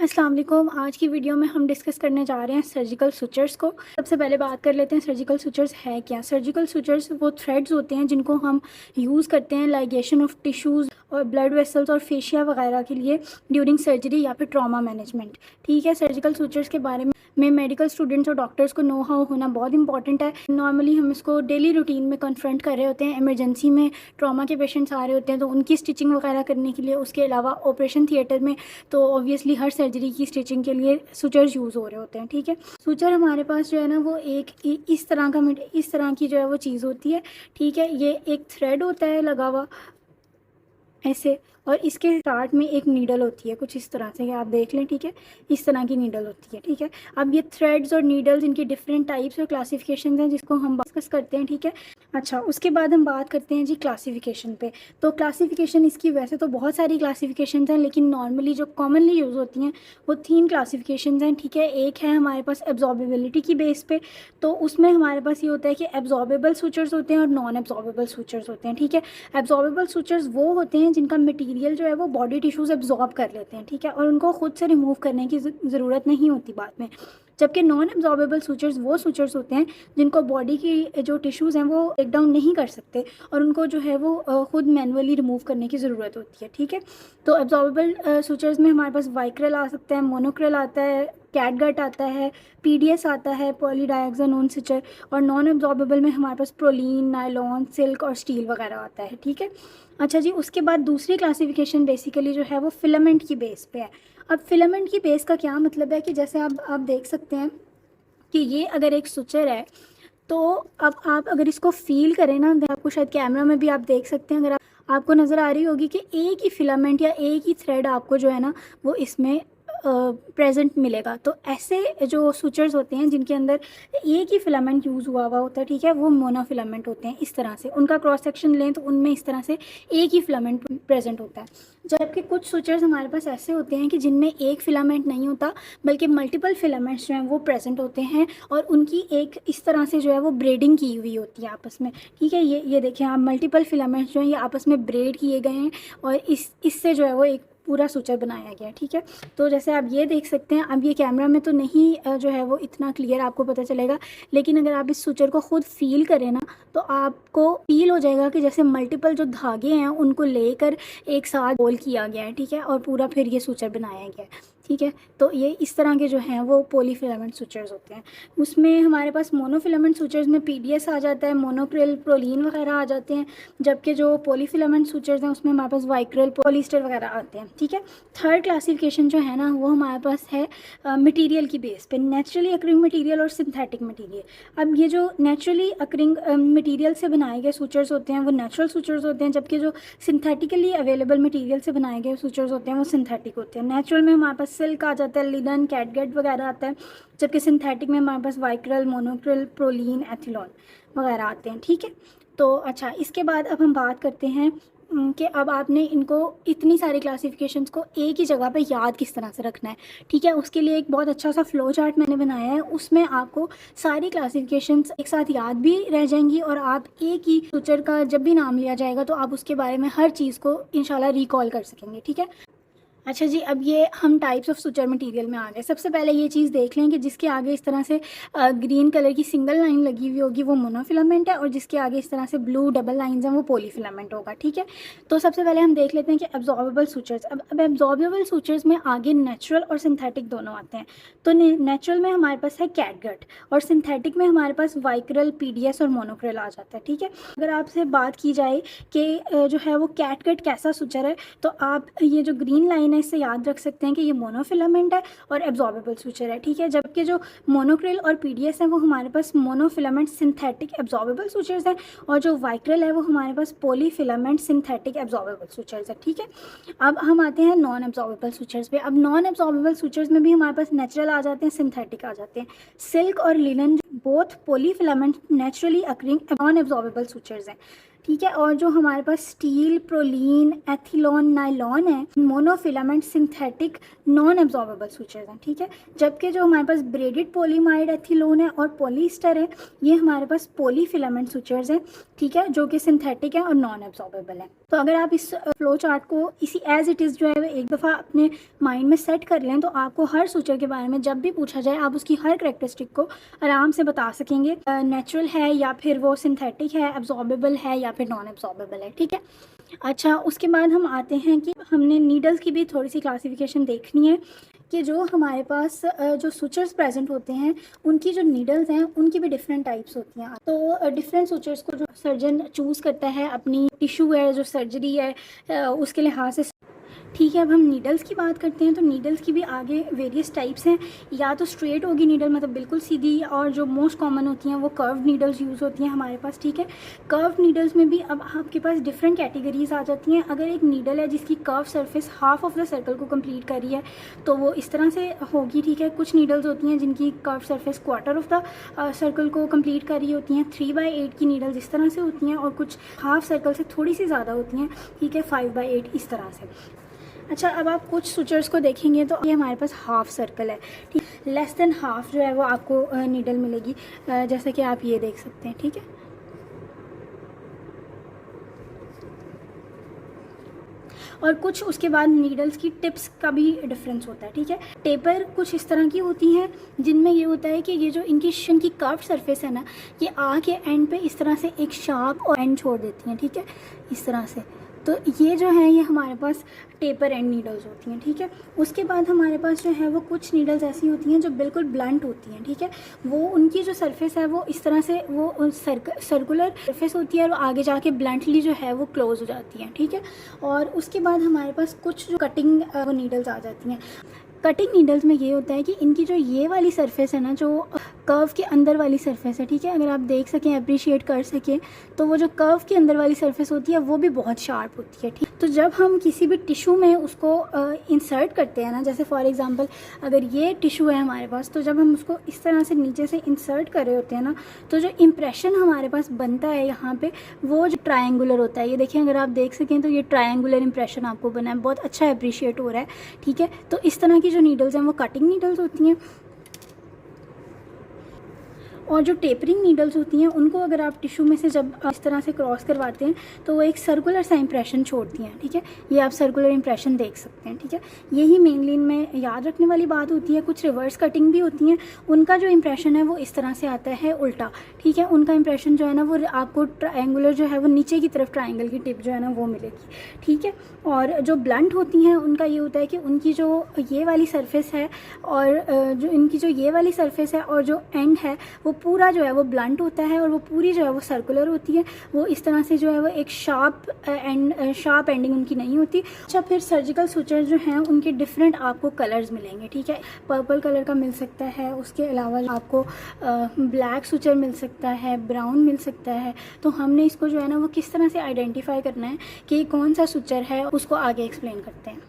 अस्सलाम वालेकुम। आज की वीडियो में हम डिस्कस करने जा रहे हैं सर्जिकल सुचर्स को। सबसे पहले बात कर लेते हैं सर्जिकल सुचर्स है क्या। सर्जिकल सुचर्स वो थ्रेड्स होते हैं जिनको हम यूज़ करते हैं लाइगेशन ऑफ टिश्यूज़ और ब्लड वेसल्स और फेशिया वगैरह के लिए ड्यूरिंग सर्जरी या फिर ट्रॉमा मैनेजमेंट। ठीक है, सर्जिकल सुचर्स के बारे में मेडिकल स्टूडेंट्स और डॉक्टर्स को नो हाउ होना बहुत इंपॉर्टेंट है। नॉर्मली हम इसको डेली रूटीन में कन्फ्रंट कर रहे होते हैं। इमरजेंसी में ट्रॉमा के पेशेंट्स आ रहे होते हैं तो उनकी स्टिचिंग वगैरह करने के लिए, उसके अलावा ऑपरेशन थिएटर में तो ऑब्वियसली हर सर्जरी की स्टिचिंग के लिए सुचर्स यूज़ हो रहे होते हैं। ठीक है, सुचर हमारे पास जो है ना वो एक इस तरह की जो है वो चीज़ होती है। ठीक है, ये एक थ्रेड होता है लगा हुआ ऐसे, और इसके स्टार्ट में एक नीडल होती है कुछ इस तरह से, आप देख लें। ठीक है, इस तरह की नीडल होती है। ठीक है, अब ये थ्रेड्स और नीडल्स इनकी डिफरेंट टाइप्स और क्लासिफिकेशन हैं जिसको हम डिस्कस करते हैं। ठीक है, अच्छा उसके बाद हम बात करते हैं जी क्लासिफिकेशन पे। तो क्लासिफिकेशन इसकी वैसे तो बहुत सारी क्लासिफिकेशन हैं, लेकिन नॉर्मली जो कॉमनली यूज़ होती हैं वो 3 क्लासिफिकेशन हैं। ठीक है, एक है हमारे पास एब्जॉर्बेबिलिटी की बेस पे, तो उसमें हमारे पास ये होता है कि एब्जॉर्बेबल सुचर्स होते हैं और नॉन एब्जॉर्बेबल सुचर्स होते हैं। ठीक है, एब्जॉर्बेबल सुचर्स वो होते हैं जिनका मटेरियल जो है वो बॉडी टिश्यूज एब्जॉर्ब कर लेते हैं। ठीक है, और उनको खुद से रिमूव करने की ज़रूरत नहीं होती बाद में। जबकि नॉन एब्जॉर्बेबल सुचर्स वो सुचर्स होते हैं जिनको बॉडी की जो टिश्यूज़ हैं वो ब्रेक डाउन नहीं कर सकते और उनको जो है वो खुद मैनुअली रिमूव करने की ज़रूरत होती है। ठीक है, तो एब्जॉर्बेबल सुचर्स में हमारे पास वाइक्रल आ सकता है, मोनोक्रल आता है, कैटगट आता है, पीडीएस आता है, पॉलीडायग्जोनोन सुचर, और नॉन एब्जॉर्बेबल में हमारे पास प्रोलीन, नायलॉन, सिल्क और स्टील वगैरह आता है। ठीक है, अच्छा जी, उसके बाद दूसरी क्लासिफिकेशन बेसिकली जो है वो फिलामेंट की बेस पे है। अब फिलामेंट की बेस का क्या मतलब है कि जैसे आप देख सकते हैं कि ये अगर एक सुचर है तो अब आप अगर इसको फील करें ना, आपको शायद कैमरा में भी आप देख सकते हैं, अगर आपको नज़र आ रही होगी कि एक ही फिलामेंट या एक ही थ्रेड आपको जो है ना वो इसमें प्रेजेंट मिलेगा। तो ऐसे जो सुचर्स होते हैं जिनके अंदर एक ही फिलामेंट यूज़ हुआ होता है, ठीक है, वो मोनोफिलामेंट होते हैं। इस तरह से उनका क्रॉस सेक्शन लें तो उनमें इस तरह से एक ही फिलामेंट प्रेजेंट होता है। जबकि कुछ सुचर्स हमारे पास ऐसे होते हैं कि जिनमें एक फिलामेंट नहीं होता बल्कि मल्टीपल फिलामेंट्स जो हैं वो प्रेजेंट होते हैं और उनकी एक इस तरह से जो है वो ब्रेडिंग की हुई होती है आपस में। ठीक है, ये देखें आप, मल्टीपल फिलामेंट्स जो हैं ये आपस में ब्रेड किए गए हैं और इससे जो है वो एक पूरा सुचर बनाया गया है। ठीक है, तो जैसे आप ये देख सकते हैं, अब ये कैमरा में तो नहीं जो है वो इतना क्लियर आपको पता चलेगा, लेकिन अगर आप इस सुचर को खुद फील करें ना तो आपको फील हो जाएगा कि जैसे मल्टीपल जो धागे हैं उनको लेकर एक साथ होल किया गया है। ठीक है, और पूरा फिर ये सुचर बनाया गया है। ठीक है, तो ये इस तरह के जो हैं वो पॉलीफिलामेंट सुचर्स होते हैं। उसमें हमारे पास मोनोफिलामेंट सुचर्स में पीडीएस आ जाता है, मोनोक्रिल, प्रोलीन वगैरह आ जाते हैं, जबकि जो पॉलीफिलामेंट सुचर्स हैं उसमें हमारे पास वाइक्रल, पॉलिस्टर वगैरह आते हैं। ठीक है, थर्ड क्लासिफिकेशन जो है ना वो हमारे पास है मटेरियल की बेस पे, नेचुरली अकरिंग मटेरियल और सिंथेटिक मटेरियल। अब ये जो नेचुरली अकरिंग मटेरियल से बनाए गए सुचर्स होते हैं वो नेचुरल सुचर्स होते हैं, जबकि जो सिंथेटिकली अवेलेबल मटेरियल से बनाए गए सुचर्स होते हैं वो सिंथेटिक होते हैं। नेचुरल में हमारे पास सिल्क आ जाता है, लिनन, कैटगट वगैरह आता है, जबकि सिंथेटिक में हमारे पास वाइक्रल, मोनोक्रिल, प्रोलीन, एथिलॉन वगैरह आते हैं। ठीक है, तो अच्छा इसके बाद अब हम बात करते हैं कि अब आपने इनको इतनी सारी क्लासिफिकेशंस को एक ही जगह पे याद किस तरह से रखना है। ठीक है, उसके लिए एक बहुत अच्छा सा फ्लो चार्ट मैंने बनाया है, उसमें आपको सारी क्लासिफिकेशंस एक साथ याद भी रह जाएंगी और आप एक ही सुचर का जब भी नाम लिया जाएगा तो आप उसके बारे में हर चीज़ को इंशाल्लाह रिकॉल कर सकेंगे। ठीक है, अच्छा जी, अब ये हम टाइप्स ऑफ सुचर मटेरियल में आ गए। सबसे पहले ये चीज़ देख लें कि जिसके आगे इस तरह से ग्रीन कलर की सिंगल लाइन लगी हुई होगी वो मोनोफिलामेंट है, और जिसके आगे इस तरह से ब्लू डबल लाइंस हैं वो पॉलीफिलामेंट होगा। ठीक है, तो सबसे पहले हम देख लेते हैं कि एब्जॉर्बेबल सुचर्स। अब एब्जॉर्बेबल सुचर्स में आगे नेचुरल और सिंथेटिक दोनों आते हैं। तो नेचुरल में हमारे पास है कैटगट और सिंथेटिक में हमारे पास वाइक्रल, पीडीएस और मोनोक्रिल आ जाता है। ठीक है, अगर आपसे बात की जाए कि जो है वो कैटगट कैसा सुचर है, तो आप ये जो ग्रीन लाइन इससे याद रख सकते हैं कि ये मोनोफिलामेंट है और एब्जॉर्बेबल सुचर है। ठीक है, जबकि जो मोनोक्रिल और पीडीएस है वो हमारे पास मोनोफिलामेंट सिंथेटिक एब्जॉर्बेबल सुचर्स हैं, और जो वाइक्रल है वो हमारे पास पॉलीफिलामेंट सिंथेटिक एब्जॉर्बेबल सुचर्स है। ठीक है, अब हम आते हैं नॉन एब्जॉर्बेबल सुचर्स पे। अब नॉन एब्जॉर्बेबल सुचर्स में भी हमारे पास नेचुरल आ जाते हैं, सिंथेटिक आ जाते हैं। सिल्क और linen both polyfilament naturally occurring non absorbable sutures हैं। ठीक है। और जो हमारे पास स्टील, प्रोलीन, एथिलॉन, नायलॉन है, monofilament synthetic non absorbable sutures हैं। ठीक है। जबकि जो हमारे पास ब्रेडेड पॉलीमाइड एथिलोन है और पॉलीस्टर है, ये हमारे पास पॉलीफिलामेंट सूचर्स हैं। ठीक है, जो कि सिंथेटिक है और नॉन एब्जॉर्बेबल है। तो अगर आप इस फ्लो चार्ट को इसी एज इट इज़ जो है एक दफ़ा अपने माइंड में सेट कर लें, तो आपको हर सूचर के बारे में जब भी पूछा जाए आप उसकी हर करेक्टरिस्टिक को आराम से बता सकेंगे, नेचुरल है या फिर वो सिंथेटिक है, एब्जॉर्बेबल है या फिर नॉन एब्जॉर्बेबल है। ठीक है। अच्छा, उसके बाद हम आते हैं कि हमने नीडल्स की भी थोड़ी सी क्लासिफिकेशन देखनी है कि जो हमारे पास जो सूचर्स प्रेजेंट होते हैं उनकी जो नीडल्स हैं उनकी भी डिफरेंट टाइप्स होती हैं। तो डिफरेंट सूचर्स को जो सर्जन चूज़ करता है अपनी टिश्यू है जो सर्जरी है उसके लिहाज से। ठीक है, अब हम नीडल्स की बात करते हैं। तो नीडल्स की भी आगे वेरियस टाइप्स हैं। या तो स्ट्रेट होगी नीडल, मतलब बिल्कुल सीधी, और जो मोस्ट कॉमन होती हैं वो कर्व नीडल्स यूज़ होती हैं हमारे पास। ठीक है। कर्व नीडल्स में भी अब आपके पास डिफरेंट कैटेगरीज आ जाती हैं। अगर एक नीडल है जिसकी curve surface half of the circle को कंप्लीट कर रही है तो वो इस तरह से होगी। ठीक है। कुछ नीडल्स होती हैं जिनकी curve surface quarter of the circle को कंप्लीट कर रही होती हैं। 3/8 की नीडल्स इस तरह से होती हैं, और कुछ हाफ सर्कल से थोड़ी सी ज़्यादा होती हैं। ठीक है, 5/8 इस तरह से। अच्छा, अब आप कुछ सूचर्स को देखेंगे तो ये हमारे पास हाफ सर्कल है। ठीक, लेस देन हाफ जो है वो आपको नीडल मिलेगी, जैसा कि आप ये देख सकते हैं। ठीक है। और कुछ उसके बाद नीडल्स की टिप्स का भी डिफरेंस होता है। ठीक है। टेपर कुछ इस तरह की होती हैं जिनमें ये होता है कि ये जो इनकी कर्व सरफेस है ना, ये आ के एंड पे इस तरह से एक शार्प और एंड छोड़ देती हैं। ठीक है, इस तरह से। तो ये जो है ये हमारे पास टेपर एंड नीडल्स होती हैं। ठीक है। उसके बाद हमारे पास जो है वो कुछ नीडल्स ऐसी होती हैं जो बिल्कुल ब्लंट होती हैं। ठीक है। वो उनकी जो सरफेस है वो इस तरह से वो सर्कुलर सरफेस होती है और आगे जाके ब्लंटली जो है वो क्लोज हो जाती है। ठीक है। और उसके बाद हमारे पास कुछ जो कटिंग वो नीडल्स आ जाती हैं। कटिंग नीडल्स में ये होता है कि इनकी जो ये वाली सरफेस है ना, जो कर्व के अंदर वाली सरफेस है। ठीक है। अगर आप देख सकें, अप्रिशिएट कर सकें, तो वो जो कर्व के अंदर वाली सरफेस होती है वो भी बहुत शार्प होती है। ठीक, तो जब हम किसी भी टिश्यू में उसको इंसर्ट करते हैं ना, जैसे फॉर एग्जांपल अगर ये टिश्यू है हमारे पास, तो जब हम उसको इस तरह से नीचे से इंसर्ट कर रहे होते हैं ना, तो जो इम्प्रेशन हमारे पास बनता है यहाँ पे वो जो ट्रायंगुलर होता है। ये देखिए, अगर आप देख सकें तो ये ट्रायंगुलर इंप्रेशन आपको बना है, बहुत अच्छा अप्रिशिएट हो रहा है। ठीक है। तो इस तरह की जो नीडल्स हैं वो कटिंग नीडल्स होती हैं। और जो टेपरिंग नीडल्स होती हैं उनको अगर आप टिश्यू में से जब इस तरह से क्रॉस करवाते हैं तो वो एक सर्कुलर सा इंप्रेशन छोड़ती हैं। ठीक है, ये आप सर्कुलर इंप्रेशन देख सकते हैं। ठीक है, यही मेनली इनमें याद रखने वाली बात होती है। कुछ रिवर्स कटिंग भी होती हैं, उनका जो इंप्रेशन है वो इस तरह से आता है उल्टा। ठीक है, उनका इंप्रेशन जो है ना वो आपको ट्रायंगुलर जो है वो नीचे की तरफ ट्रायंगल की टिप जो है ना वो मिलेगी। ठीक है। और जो ब्लंट होती हैं उनका ये होता है कि उनकी जो ये वाली सरफेस है और जो इनकी जो ये वाली सरफेस है और जो एंड है वो पूरा जो है वो ब्लंट होता है और वो पूरी जो है वो सर्कुलर होती है। वो इस तरह से जो है वो एक शार्प एंडिंग उनकी नहीं होती। अच्छा, फिर सर्जिकल सूचर जो हैं उनके डिफरेंट आपको कलर्स मिलेंगे। ठीक है, पर्पल कलर का मिल सकता है, उसके अलावा आपको ब्लैक सूचर मिल सकता है, ब्राउन मिल सकता है। तो हमने इसको जो है ना वो किस तरह से आइडेंटिफाई करना है कि कौन सा सूचर है, उसको आगे एक्सप्लेन करते हैं।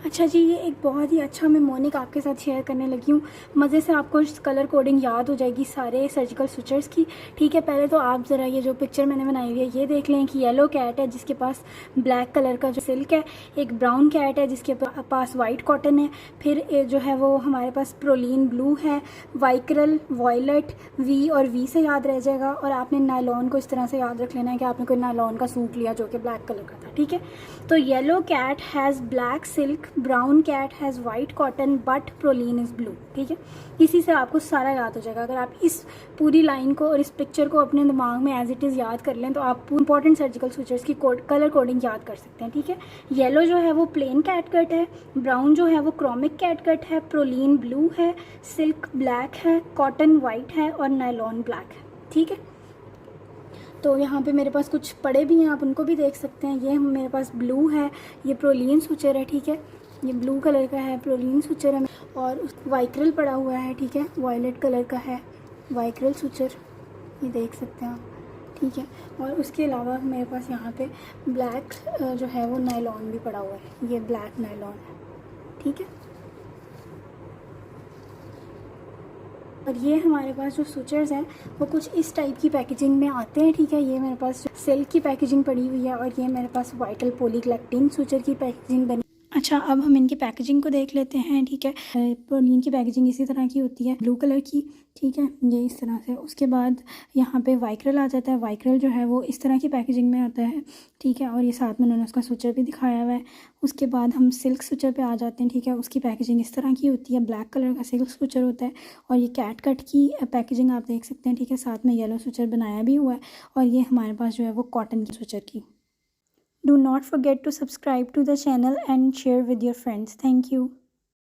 अच्छा जी, ये एक बहुत ही अच्छा मेमोनिक आपके साथ शेयर करने लगी हूँ। मज़े से आपको कलर कोडिंग याद हो जाएगी सारे सर्जिकल सूचर्स की। ठीक है, पहले तो आप ज़रा ये जो पिक्चर मैंने बनाई हुई है ये देख लें कि येलो कैट है जिसके पास ब्लैक कलर का जो सिल्क है, एक ब्राउन कैट है जिसके पास वाइट कॉटन है, फिर जो है वो हमारे पास प्रोलीन ब्लू है, वाइक्रल, वॉयलेट, वी और वी से याद रह जाएगा। और आपने नायलॉन को इस तरह से याद रख लेना है कि आपने कोई नायलॉन का सूट लिया जो कि ब्लैक कलर का था। ठीक है, तो yellow cat has black silk, brown cat has white cotton but proline is blue. ठीक है, इसी से आपको सारा याद हो जाएगा। अगर आप इस पूरी लाइन को और इस पिक्चर को अपने दिमाग में एज इट इज़ याद कर लें तो आप इंपॉर्टेंट सर्जिकल सूचर्स की कलर कोडिंग याद कर सकते हैं। ठीक है, येलो जो है वो प्लेन कैट कट है, ब्राउन जो है वो क्रोमिक कैट कट है, प्रोलीन ब्लू है, सिल्क ब्लैक है, कॉटन वाइट है और नायलॉन ब्लैक है। ठीक है, तो यहाँ पे मेरे पास कुछ पड़े भी हैं, आप उनको भी देख सकते हैं। ये मेरे पास ब्लू है, ये प्रोलीन सूचर है। ठीक है, ये ब्लू कलर का है, प्रोलीन सूचर है। और वाइक्रल पड़ा हुआ है। ठीक है, वायलेट कलर का है वाइक्रल सूचर, ये देख सकते हैं आप। ठीक है, और उसके अलावा मेरे पास यहाँ पे ब्लैक जो है वो नायलॉन भी पड़ा हुआ है, ये ब्लैक नायलॉन है। ठीक है, और ये हमारे पास जो स्विचर्स हैं वो कुछ इस टाइप की पैकेजिंग में आते हैं, ठीक है। ये मेरे पास सिल्क की पैकेजिंग पड़ी हुई है और ये मेरे पास वाइटल पॉलीग्लिसरीन स्विचर की पैकेजिंग बनी। अच्छा, अब हम इनकी पैकेजिंग को देख लेते हैं, ठीक है। पॉलीन की पैकेजिंग इसी तरह की होती है, ब्लू कलर की, ठीक है, ये इस तरह से। उसके बाद यहाँ पे वाइक्रल आ जाता है। वाइक्रल जो है वो इस तरह की पैकेजिंग में आता है, ठीक है, और ये साथ में उन्होंने उसका स्विचर भी दिखाया हुआ है। उसके बाद हम सिल्क स्विचर पे आ जाते हैं, ठीक है। उसकी पैकेजिंग इस तरह की होती है, ब्लैक कलर का सिल्क स्विचर होता है और ये कैट कट की पैकेजिंग आप देख सकते हैं, ठीक है। साथ में येलो स्विचर बनाया भी हुआ है और ये हमारे पास जो है वो कॉटन की स्विचर की। Do not forget to subscribe to the channel and share with your friends. Thank you.